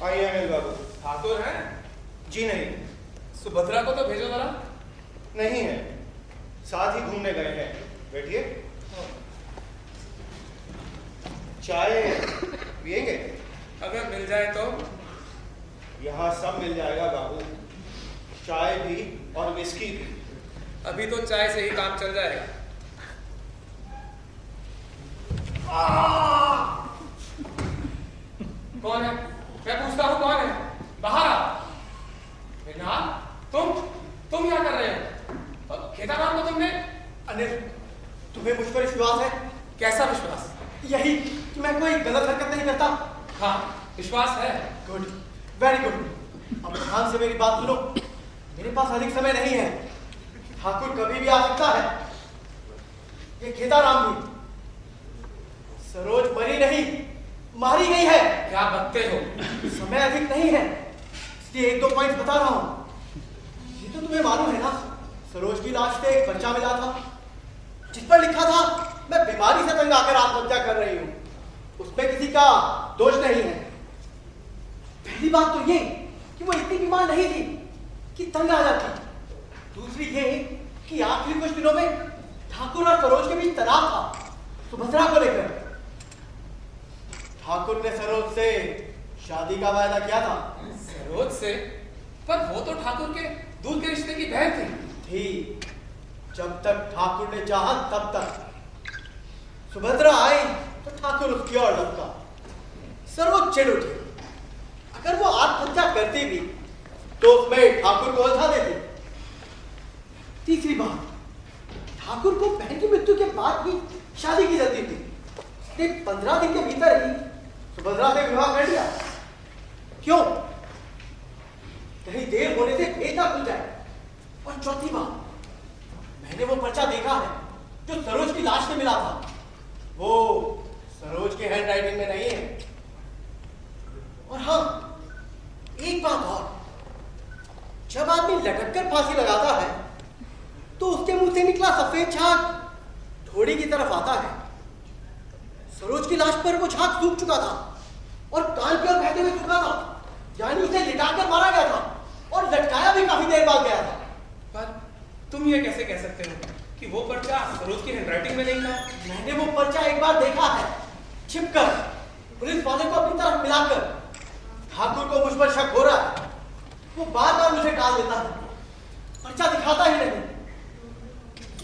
आइए अनिल बाबू। ठाकुर हैं? जी नहीं। सुभद्रा को तो भेजो जरा। नहीं है, साथ ही घूमने गए हैं। बैठिए। चाय पिएंगे? अगर मिल जाए तो। यहाँ सब मिल जाएगा बाबू, चाय भी और विस्की भी। अभी तो चाय से ही काम चल जाएगा। कौन है? मैं पूछता हूँ कौन है? बाहर आ। मृणाल, तुम क्या कर रहे हो? खेता काम तो तुमने। अनिल, तुम्हें मुझ पर विश्वास है? कैसा विश्वास? यही कि मैं कोई गलत हरकत नहीं करता। हाँ, विश्वास है। Good, very good. अब ध्यान से मेरी बात सुनो। मेरे पास अधिक समय नहीं है। ठाकुर कभी भी आ सकता है। ये खेताराम भी। सरोज मरी नहीं, मारी गई है। क्या बकते हो? समय अधिक नहीं है, इसलिए एक दो पॉइंट बता रहा हूं। ये तो तुम्हें मालूम है ना, सरोज की लाश से एक पर्चा मिला था जिस पर लिखा था मैं बीमारी से तंग आकर आत्महत्या कर रही हूं। उसमें किसी का दोष नहीं है। पहली बात तो ये कि वो इतनी बीमार नहीं थी कि तंग आ जाती। दूसरी ये कि आखिरी कुछ दिनों में ठाकुर और सरोज के बीच तनाव था सुभद्रा को लेकर। ठाकुर ने सरोज से शादी का वायदा किया था। सरोज से? पर वो तो ठाकुर के दूध के रिश्ते की बहन थी। जब तक ठाकुर ने चाहा तब तक। सुभद्रा आई तो ठाकुर उसकी ओर लपका। सरोज चिढ़ उठी। अगर वो आत्महत्या करती भी तो उसमें ठाकुर को उलझा देती। तीसरी बात, ठाकुर को बहन की मृत्यु के बाद ही शादी की जाती थी। उसने 15 दिन के भीतर ही सुभद्रा से विवाह कर लिया। क्यों? कहीं देर होने से भेद ना खुल जाए। और चौथी बात, मैंने वो पर्चा देखा है जो सरोज की लाश से मिला था। वो सरोज के हैंड राइटिंग में नहीं है। और हाँ, एक बात और, जब आदमी लटक कर फांसी लगाता है तो उसके मुंह से निकला सफेद झाग थोड़ी की तरफ आता है। सरोज की लाश पर वो झाग सूख चुका था और कान की ओर बहते हुए सूखा था, यानी उसे लिटाकर मारा गया था और लटकाया भी काफी देर बाद गया था। पर तुम ये कैसे कह सकते हो कि वो पर्चा सरोज की हैंडराइटिंग में नहीं था? मैंने वो पर्चा एक बार देखा है, छिपकर, पुलिस वाले को अपनी तरफ मिलाकर। ठाकुर को मुझ पर शक हो रहा है। वो बार बार मुझे टाल देता है, पर्चा दिखाता ही नहीं।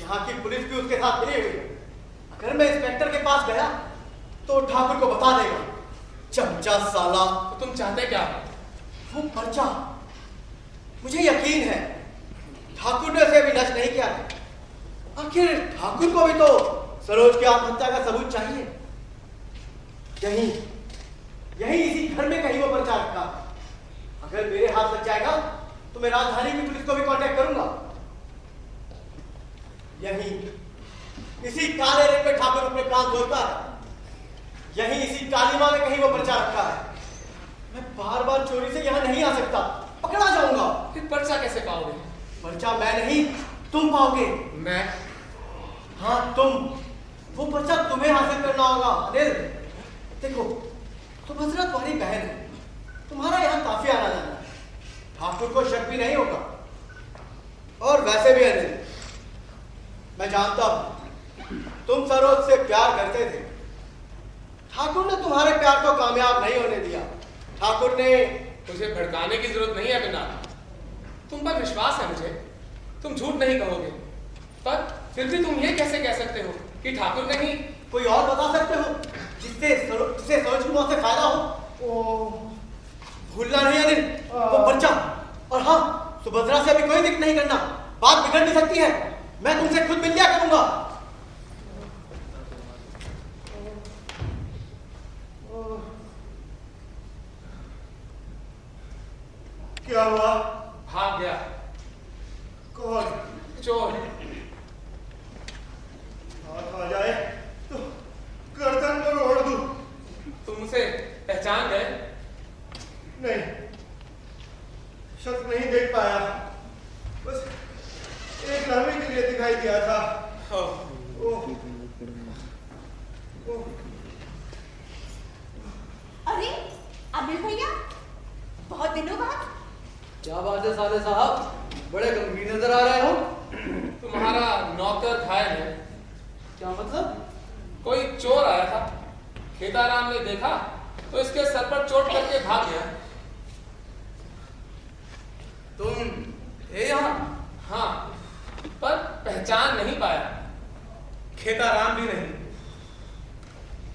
यहाँ की पुलिस भी उसके साथ मिली हुई। अगर मैं इंस्पेक्टर के पास गया तो ठाकुर को बता देगा। चमचा साला। तो तुम चाहते क्या? वो पर्चा, मुझे यकीन है ठाकुर ने उसे अभी नष्ट नहीं किया है। आखिर ठाकुर को भी तो सरोज की आत्महत्या का सबूत चाहिए। यही इसी घर में कहीं वो पर्चा रखा। अगर मेरे हाथ लग जाएगा तो मैं राजधानी की पुलिस को भी कांटेक्ट करूंगा। इसी काले रेत पे ठाकुर अपने प्राण जोड़ता है। इसी कालीमा में कहीं वो पर्चा रखा है। मैं बार बार चोरी से यहाँ नहीं आ सकता, पकड़ा जाऊंगा। फिर पर्चा कैसे पाओगे? पर्चा मैं नहीं, तुम पाओगे। मैं? हाँ तुम। वो पर्चा तुम्हें हासिल करना होगा अनिल। देखो, सुभद्रा तुम्हारी बहन है, तुम्हारा यहाँ काफी आना जाना है। ठाकुर को शक भी नहीं होगा। और वैसे भी अनिल, मैं जानता हूं तुम सरोज से प्यार करते थे। ठाकुर ने तुम्हारे प्यार को कामयाब नहीं होने दिया। ठाकुर ने तुझे भड़काने की जरूरत नहीं है बिना। तुम पर विश्वास है मुझे, तुम झूठ नहीं कहोगे। पर फिर भी तुम ये कैसे कह सकते हो कि ठाकुर ने ही? कोई और बता सकते हो जिससे सरोज की मौत से फायदा हो? भूलना नहीं अनिल, वो पर्चा। और हाँ, सुभद्रा से अभी कोई जिक्र नहीं करना, बात बिगड़ भी सकती है। मैं तुमसे खुद मिल लिया करूंगा। क्या हुआ? भाग गया। कौन? चोर। हाथ आ जाए तो गर्दन पर ओढ़ दूं। तुम उसे पहचान गए? नहीं, शक नहीं देख पाया। बस एक लम्हे के लिए दिखाई दिया था। अरे अनिल भैया, बहुत दिनों बाद। क्या बात है साले साहब, बड़े गंभीर नजर आ रहे हो। तुम्हारा नौकर घायल है। क्या मतलब? कोई चोर आया था, खेताराम ने देखा तो इसके सर पर चोट करके भाग गया। तुम थे यहाँ? हाँ, पर पहचान नहीं पाया। खेताराम भी नहीं।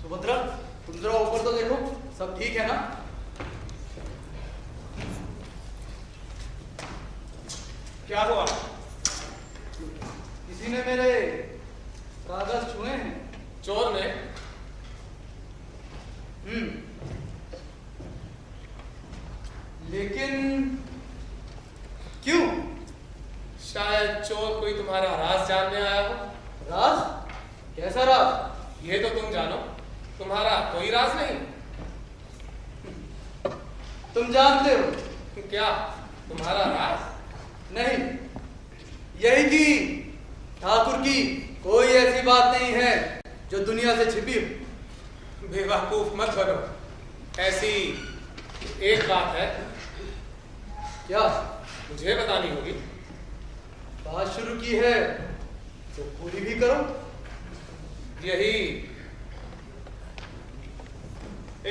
सुभद्रा, तुम जरा ऊपर तो देखो, सब ठीक है ना? क्या हुआ? किसी ने मेरे कागज छुए हैं। चोर ने? लेकिन क्यों? शायद चोर कोई तुम्हारा राज जानने आया हो। राज? कैसा राज? ये तो तुम जानो, तुम्हारा कोई राज नहीं। तुम जानते हो? क्या तुम्हारा राज? नहीं, यही कि ठाकुर की कोई ऐसी बात नहीं है जो दुनिया से छिपी हो। बेवकूफ मत बनो। ऐसी एक बात है, क्या? मुझे बतानी होगी। बात शुरू की है तो पूरी भी करो। यही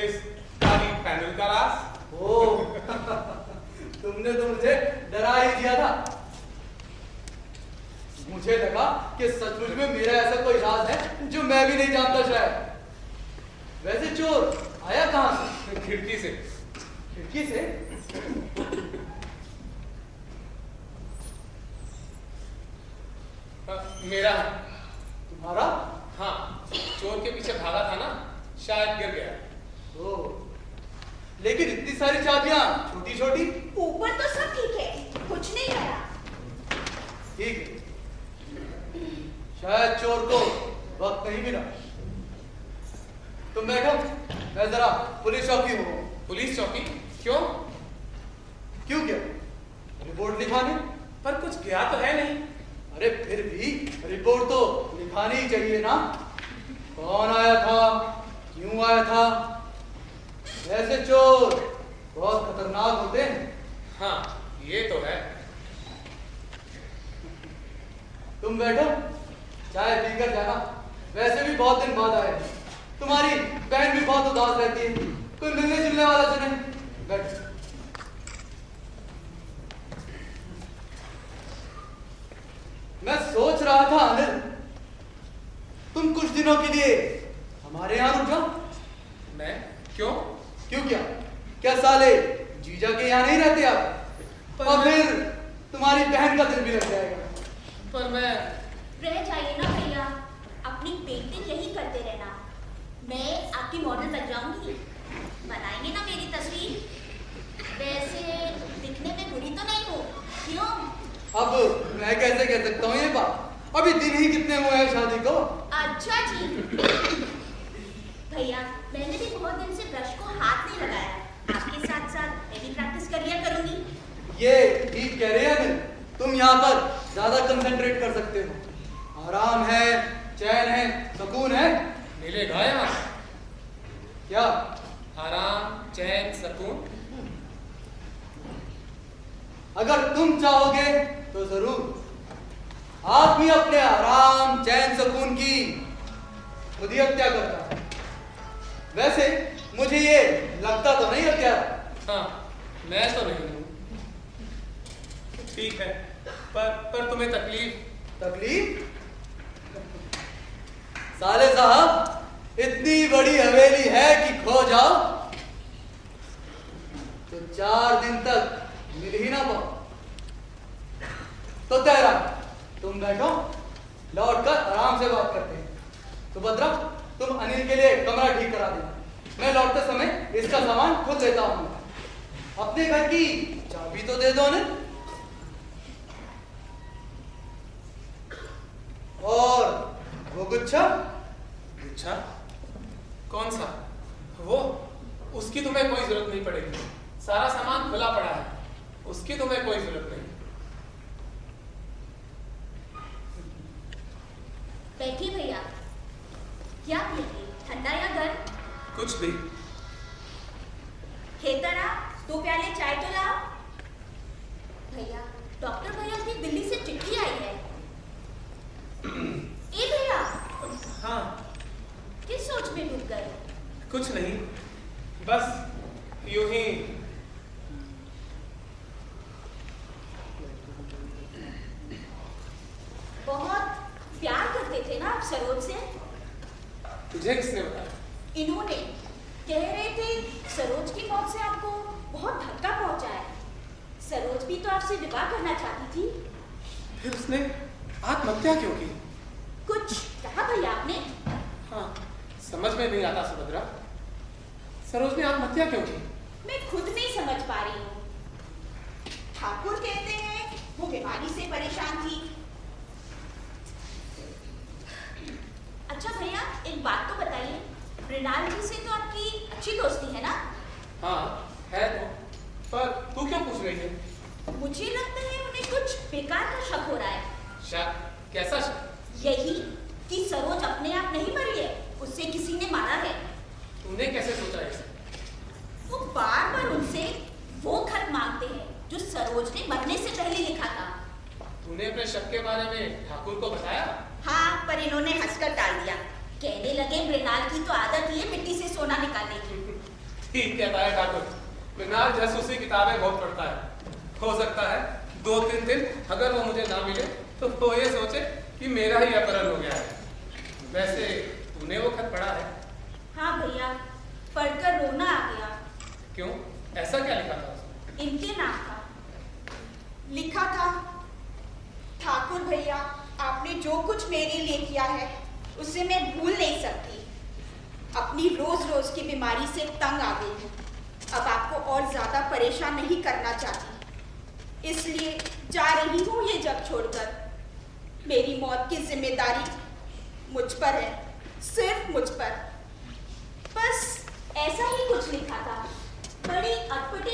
इस काली पैनल का राज। ओ तुमने तो मुझे डरा ही दिया था। मुझे लगा कि सचमुच में मेरा ऐसा कोई राज है जो मैं भी नहीं जानता शायद। वैसे चोर आया कहां से? खिड़की से। खिड़की से? मेरा है। तुम्हारा? हाँ, चोर के पीछे भागा था ना, शायद गिर गया। ओ, लेकिन इतनी सारी चाबियां छोटी छोटी। ऊपर तो सब ठीक है, कुछ नहीं आया। ठीक है, शायद चोर को वक्त नहीं मिला। तुम बैठो, मैं जरा पुलिस चौकी हूँ। पुलिस चौकी? क्यों? क्यों क्या? रिपोर्ट लिखाने। पर कुछ गया तो है नहीं। अरे फिर भी रिपोर्ट तो लिखानी ही चाहिए ना। कौन आया था, क्यों आया था। ऐसे चोर बहुत खतरनाक होते हैं। हाँ, ये तो है। तुम बैठो, चाय पीकर जाना। वैसे भी बहुत दिन बाद आए। तुम्हारी बहन भी बहुत उदास रहती है, कोई मिलने जुलने वाला तो नहीं। बैठो। मैं सोच रहा था अनिल, तुम कुछ दिनों के लिए हमारे यहाँ रुक जाओ। मैं? क्यों? क्यों क्या? क्या साले जीजा के यहाँ नहीं रहते आप? और फिर तुम्हारी बहन का दिल भी लग जाएगा। पर मैं रह जाइए ना भैया, अपनी पेंटिंग यही करते रहना। मैं आपकी मॉडल बन जाऊंगी, बनाएंगे ना मेरी तस्वीर। वैसे दिखने में बुरी तो नहीं हो, क्यों? अब मैं कैसे कह सकता हूँ ये बात? अभी दिन ही कितने हुए हैं शादी को। अच्छा जी। भैया, मैंने भी बहुत दिन से ब्रश को हाथ नहीं लगाया। आपके साथ साथ मैं भी प्रैक्टिस कर लिया करूंगी। ये ठीक कह रहे हैं, तुम यहाँ पर ज्यादा कंसंट्रेट कर सकते हो। आराम है, चैन है, सुकून है। मिलेगा यहाँ? क्या? आराम, चैन, सुकून? अगर तुम चाहोगे तो जरूर। आदमी अपने आराम, चैन, सुकून की खुद ही हत्या करता है। वैसे मुझे ये लगता तो नहीं हत्या। हाँ, मैं तो नहीं हूँ। ठीक है, पर तुम्हें तकलीफ? तकलीफ? साले साहब, इतनी बड़ी हवेली है कि खो जाओ तो 4 दिन तक मिल ही ना पाओ। तो तेरा तुम बैठो, लौटकर आराम से बात करते हैं। सुभद्रा, तुम अनिल के लिए कमरा ठीक करा देना। मैं लौटते समय इसका सामान खुद लेता हूँ। अपने घर की चाबी तो दे दो ने। और वो गुच्छा? गुच्छा? कौन सा? वो? उसकी तुम्हें कोई जरूरत नहीं पड़ेगी। सारा सामान खुला पड़ा है, उसकी तुम्हें कोई जरूरत नहीं। बैठिए भैया। क्या पिएंगे, ठंडा या गर्म? कुछ भी। खेतरा, 2 प्याले चाय तो लाओ। भैया, डॉक्टर भैया की दिल्ली से चिट्ठी आई है। ए भैया, हाँ, किस सोच में डूब गए? कुछ नहीं, बस यूं ही। बहुत प्यार करते थे ना आप सरोज से? तुझे किसने बताया? इन्होंने कह रहे थे सरोज की मौत से आपको बहुत धक्का पहुंचा है। सरोज भी तो आपसे विवाह करना चाहती थी। फिर उसने आत्महत्या क्यों की? कुछ कहा भैया आपने? हाँ, समझ में नहीं आता सुभद्रा, सरोज ने आत्महत्या क्यों की? मैं खुद नहीं समझ पा रही हूँ। ठाकुर कहते हैं वो बीमारी से परेशान थी। अच्छा भैया, एक बात तो बताइए, मृणाल जी से तो आपकी अच्छी दोस्ती है ना? हाँ है तो, पर तू क्यों पूछ रही है? मुझे लगता है उन्हें कुछ बेकार का शक हो रहा है। शक? कैसा शक? यही कि सरोज अपने आप नहीं मरी है, उससे किसी ने मारा है। तूने कैसे सोचा इसे? वो बार बार उनसे वो खत मांगते हैं जो सरोज ने मरने से पहले लिखा था। तूने अपने शक के बारे में ठाकुर को बताया? हाँ, पर इन्होंने हंसकर टाल दिया। कहने लगे मृणाल की तो आदत ही है मिट्टी से सोना निकालने की। ठीक कहता है ठाकुर, मृणाल जासूसी किताबें बहुत पढ़ता है। हो सकता है 2-3 दिन अगर वो मुझे ना मिले तो वो ये सोचे कि मेरा ही अपहरण हो गया है। वैसे तूने वो खत पढ़ा है? हाँ भैया, पढ़कर रोना आ गया। क्यों, ऐसा क्या लिखा था उसमें? इनके नाम का लिखा था, ठाकुर भैया, आपने जो कुछ मेरे लिए किया है उसे मैं भूल नहीं सकती। अपनी रोज रोज की बीमारी से तंग आ गई हूँ। अब आपको और ज्यादा परेशान नहीं करना चाहती, इसलिए जा रही हूँ ये जग छोड़कर। मेरी मौत की जिम्मेदारी मुझ पर है, सिर्फ मुझ पर। बस ऐसा ही कुछ लिखा था। बड़ी अटपटी